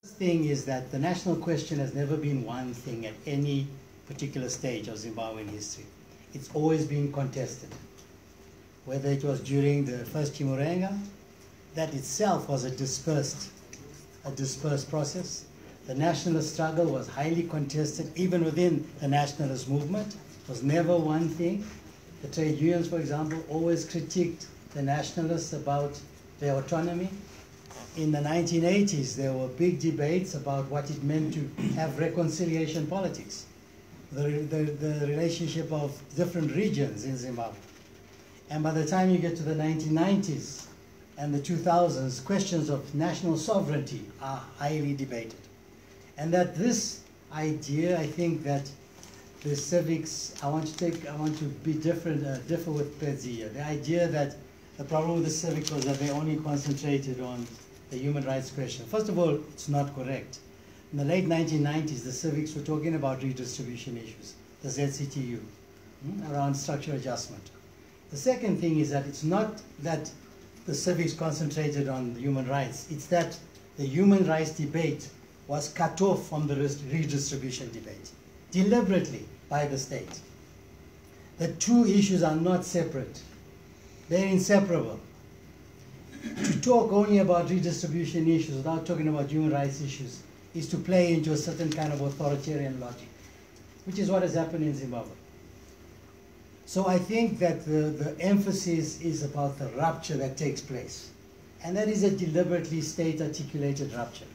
thing is that the national question has never been one thing at any particular stage of Zimbabwean history. It's always been contested. Whether it was during the first Chimurenga, that itself was a dispersed process. The nationalist struggle was highly contested, even within the nationalist movement. It was never one thing. The trade unions, for example, always critiqued the nationalists about their autonomy. In the 1980s, there were big debates about what it meant to have reconciliation politics, the relationship of different regions in Zimbabwe. And by the time you get to the 1990s and the 2000s, questions of national sovereignty are highly debated. And that this idea, I think that the civics, I want to be differ with Pedzi here. The idea that the problem with the civics was that they only concentrated on the human rights question. First of all, it's not correct. In the late 1990s, the civics were talking about redistribution issues, the ZCTU, around structural adjustment. The second thing is that it's not that the civics concentrated on the human rights, it's that the human rights debate was cut off from the redistribution debate, deliberately by the state. The two issues are not separate. They're inseparable. To talk only about redistribution issues without talking about human rights issues is to play into a certain kind of authoritarian logic, which is what has happened in Zimbabwe. So I think that the emphasis is about the rupture that takes place. And that is a deliberately state-articulated rupture,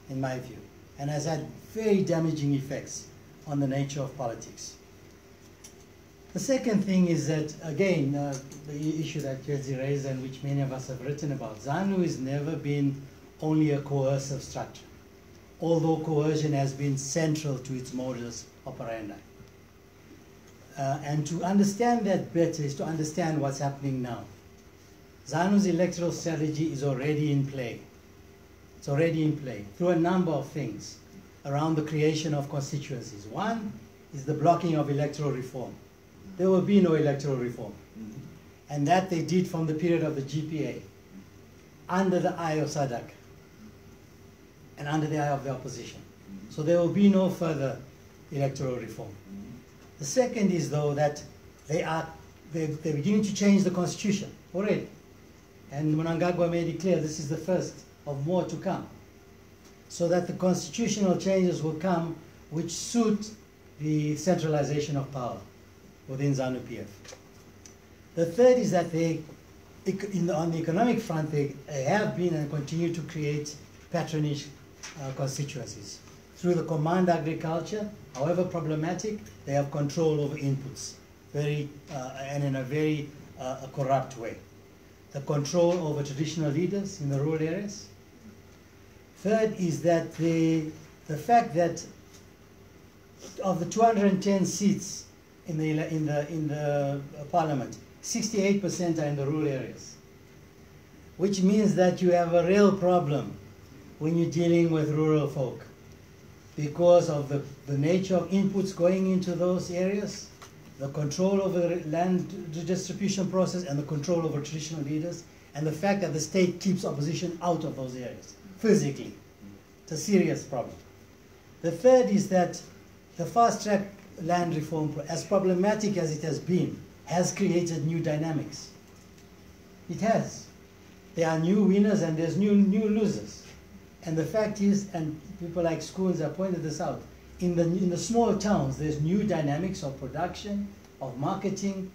in my view, and has had very damaging effects on the nature of politics. The second thing is that, again, the issue that Pedzi raised and which many of us have written about, ZANU has never been only a coercive structure, although coercion has been central to its modus operandi. And to understand that better is to understand what's happening now. ZANU's electoral strategy is already in play. It's already in play through a number of things around the creation of constituencies. One is the blocking of electoral reform. There will be no electoral reform. And that they did from the period of the GPA, under the eye of SADC, and under the eye of the opposition. So there will be no further electoral reform. The second is, though, that they're beginning to change the constitution already. And Mnangagwa made it clear this is the first of more to come. So that the constitutional changes will come which suit the centralization of power within ZANU-PF. The third is that on the economic front, they have been and continue to create patronage constituencies. Through the command agriculture, however problematic, they have control over inputs, and in a very corrupt way. The control over traditional leaders in the rural areas. Third is that the fact that of the 210 seats in the parliament, 68% are in the rural areas, which means that you have a real problem when you're dealing with rural folk, because of the nature of inputs going into those areas, the control over the land redistribution process, and the control over traditional leaders, and the fact that the state keeps opposition out of those areas, physically. It's a serious problem. The third is that the fast-track land reform, as problematic as it has been, has created new dynamics. It has. There are new winners and there's new losers. And the fact is, and people like Schoons have pointed this out, in the small towns, there's new dynamics of production, of marketing,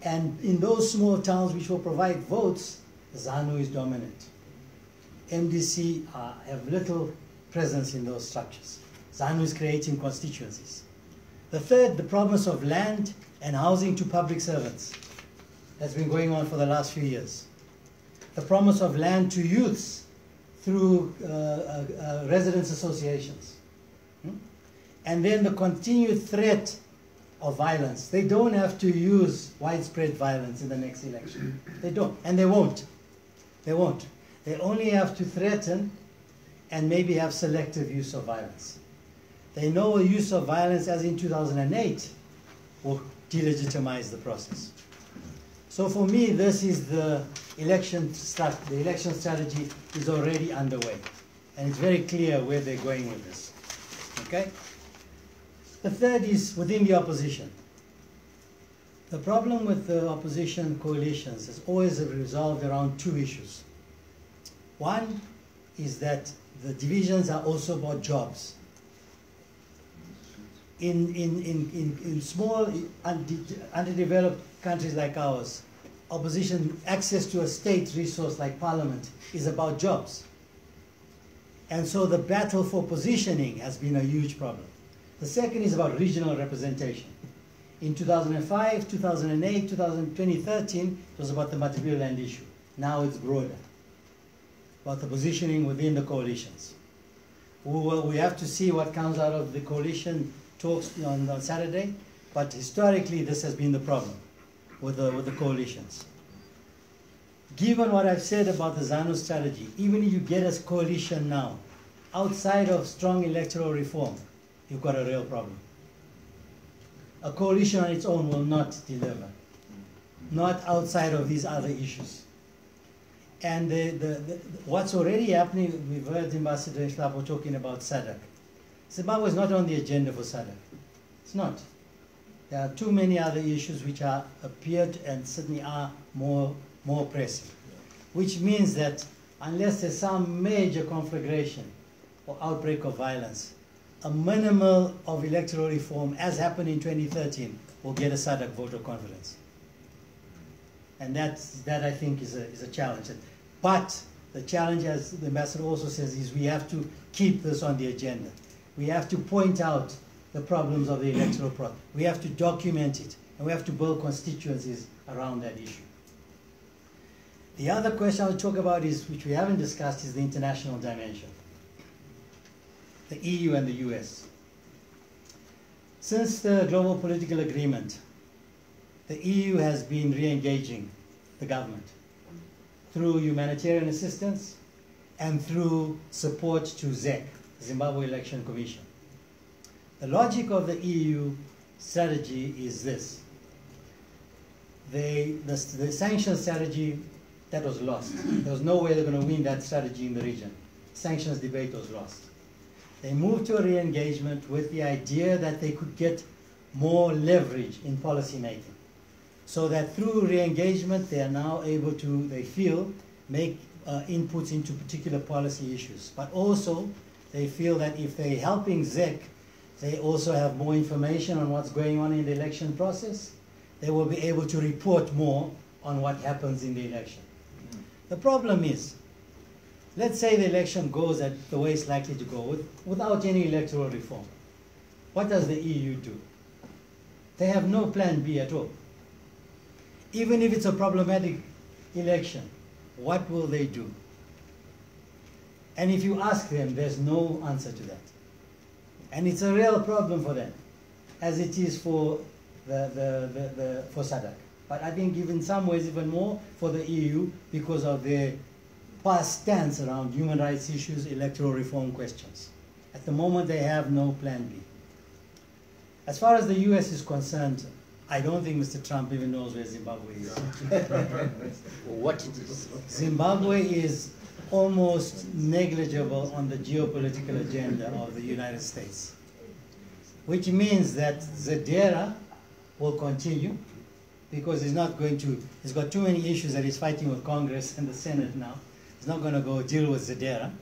and in those small towns which will provide votes, ZANU is dominant. MDC have little presence in those structures. ZANU is creating constituencies. The third, the promise of land and housing to public servants. That's been going on for the last few years. The promise of land to youths through residents' associations. And then the continued threat of violence. They don't have to use widespread violence in the next election. They don't, and they won't. They won't. They only have to threaten and maybe have selective use of violence. They know a use of violence, as in 2008, will delegitimize the process. So for me, this is the election strategy is already underway. And it's very clear where they're going with this. Okay? The third is within the opposition. The problem with the opposition coalitions is always resolved around two issues. One is that the divisions are also about jobs. In small, underdeveloped countries like ours, opposition access to a state resource like parliament is about jobs. And so the battle for positioning has been a huge problem. The second is about regional representation. In 2005, 2008, 2013, it was about the Matabele land issue. Now it's broader, about the positioning within the coalitions. We have to see what comes out of the coalition talks on Saturday, but historically this has been the problem with the coalitions. Given what I've said about the ZANU strategy, even if you get a coalition now, outside of strong electoral reform, you've got a real problem. A coalition on its own will not deliver, not outside of these other issues. And what's already happening, we've heard Ambassador Raftopolous talking about SADC. Zimbabwe is not on the agenda for SADC. It's not. There are too many other issues which are appeared and certainly are more pressing. Which means that unless there's some major conflagration or outbreak of violence, a minimal of electoral reform, as happened in 2013, will get a SADC vote of confidence. And that I think is a challenge. But the challenge, as the ambassador also says, is we have to keep this on the agenda. We have to point out the problems of the electoral process. We have to document it, and we have to build constituencies around that issue. The other question I'll talk about is, which we haven't discussed, is the international dimension. The EU and the US. Since the global political agreement, the EU has been re-engaging the government through humanitarian assistance and through support to ZEC, Zimbabwe Election Commission. The logic of the EU strategy is this. The sanctions strategy, that was lost. There was no way they're going to win that strategy in the region. Sanctions debate was lost. They moved to a re-engagement with the idea that they could get more leverage in policy making. So that through re-engagement, they are now able to, they feel, make inputs into particular policy issues. But also, they feel that if they're helping ZEC, they also have more information on what's going on in the election process. They will be able to report more on what happens in the election. The problem is, let's say the election goes the way it's likely to go without any electoral reform. What does the EU do? They have no plan B at all. Even if it's a problematic election, what will they do? And if you ask them, there's no answer to that. And it's a real problem for them, as it is for for SADC. But I think in some ways even more for the EU because of their past stance around human rights issues, electoral reform questions. At the moment, they have no plan B. As far as the US is concerned, I don't think Mr. Trump even knows where Zimbabwe is. Or what it is. Zimbabwe is almost negligible on the geopolitical agenda of the United States, which means that Zedera will continue because he's not going to, he's got too many issues that he's fighting with Congress and the Senate now. He's not going to go deal with Zedera.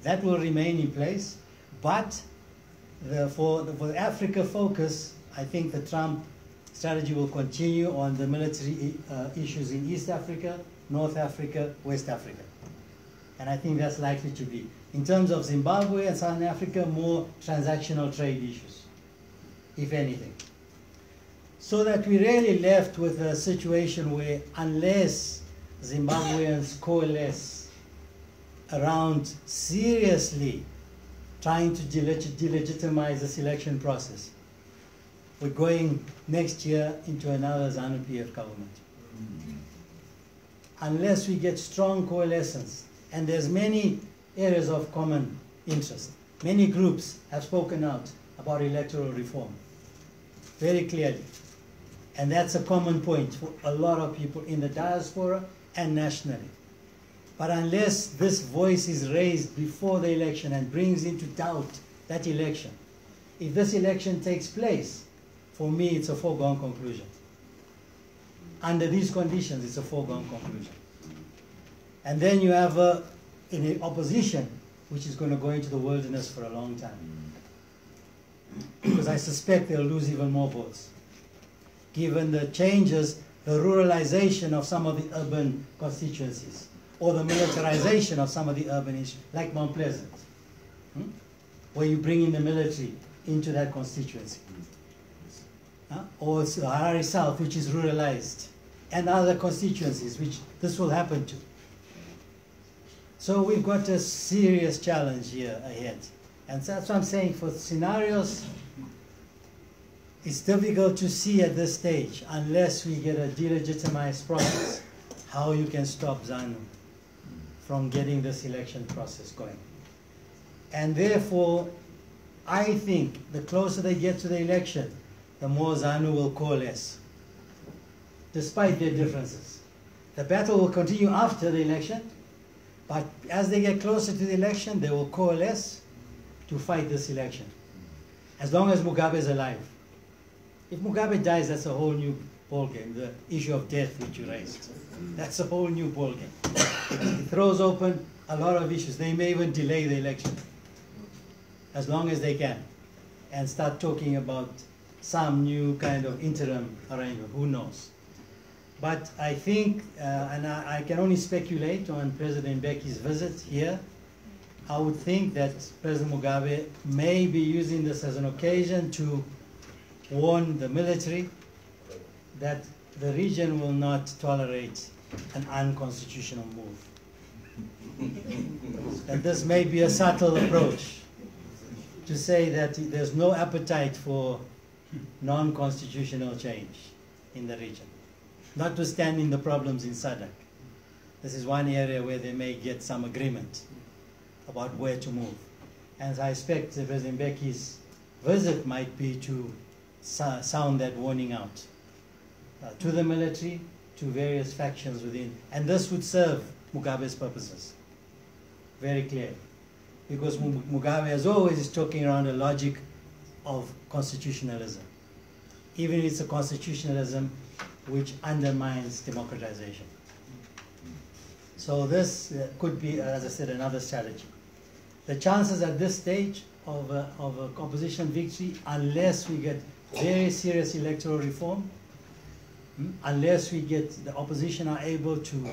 That will remain in place, but for the Africa focus, I think the Trump strategy will continue on the military issues in East Africa, North Africa, West Africa. And I think that's likely to be. In terms of Zimbabwe and Southern Africa, more transactional trade issues, if anything. So that we're really left with a situation where unless Zimbabweans coalesce around seriously trying to delegitimize the selection process, we're going next year into another ZANU-PF government. Unless we get strong coalescence, and there's many areas of common interest. Many groups have spoken out about electoral reform, very clearly. And that's a common point for a lot of people in the diaspora and nationally. But unless this voice is raised before the election and brings into doubt that election, if this election takes place, for me it's a foregone conclusion. Under these conditions, it's a foregone conclusion. And then you have an opposition which is going to go into the wilderness for a long time. Because I suspect they'll lose even more votes. Given the changes, the ruralization of some of the urban constituencies, or the militarization of some of the urban issues, like Mount Pleasant, where you bring in the military into that constituency. Or Harare South, which is ruralized, and other constituencies, which this will happen to. So we've got a serious challenge here ahead. And so that's what I'm saying, for scenarios, it's difficult to see at this stage, unless we get a delegitimized process, how you can stop ZANU from getting this election process going. And therefore, I think the closer they get to the election, the more ZANU will coalesce, despite their differences. The battle will continue after the election, but as they get closer to the election, they will coalesce to fight this election, as long as Mugabe is alive. If Mugabe dies, that's a whole new ballgame, the issue of death which you raised. That's a whole new ballgame. It throws open a lot of issues. They may even delay the election, as long as they can, and start talking about some new kind of interim arrangement, who knows. But I think, and I can only speculate on President Mbeki's visit here, I would think that President Mugabe may be using this as an occasion to warn the military that the region will not tolerate an unconstitutional move. That this may be a subtle approach to say that there's no appetite for non-constitutional change in the region, notwithstanding the problems in SADC. This is one area where they may get some agreement about where to move. And I expect President Mbeki's visit might be to sound that warning out to the military, to various factions within. And this would serve Mugabe's purposes, very clearly. Because Mugabe, as always, is talking around a logic of constitutionalism, even if it's a constitutionalism which undermines democratization. So this could be, as I said, another strategy. The chances at this stage of a opposition victory, unless we get very serious electoral reform, unless we get the opposition are able to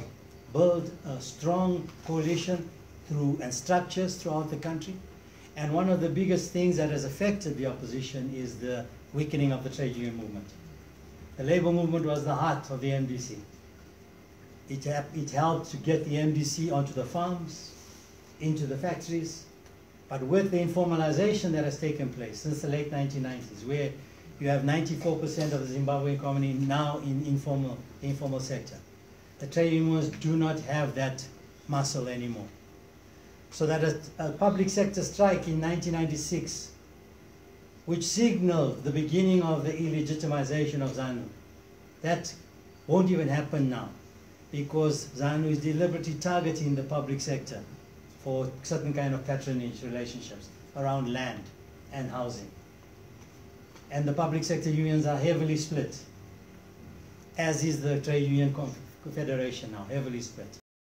build a strong coalition and structures throughout the country. And one of the biggest things that has affected the opposition is the weakening of the trade union movement. The labor movement was the heart of the MDC. It helped to get the MDC onto the farms, into the factories, but with the informalization that has taken place since the late 1990s, where you have 94% of the Zimbabwean economy now in informal sector, the trade unions do not have that muscle anymore. So that a public sector strike in 1996, which signaled the beginning of the illegitimization of ZANU, that won't even happen now, because ZANU is deliberately targeting the public sector for certain kind of patronage relationships around land and housing. And the public sector unions are heavily split, as is the trade union confederation now, heavily split.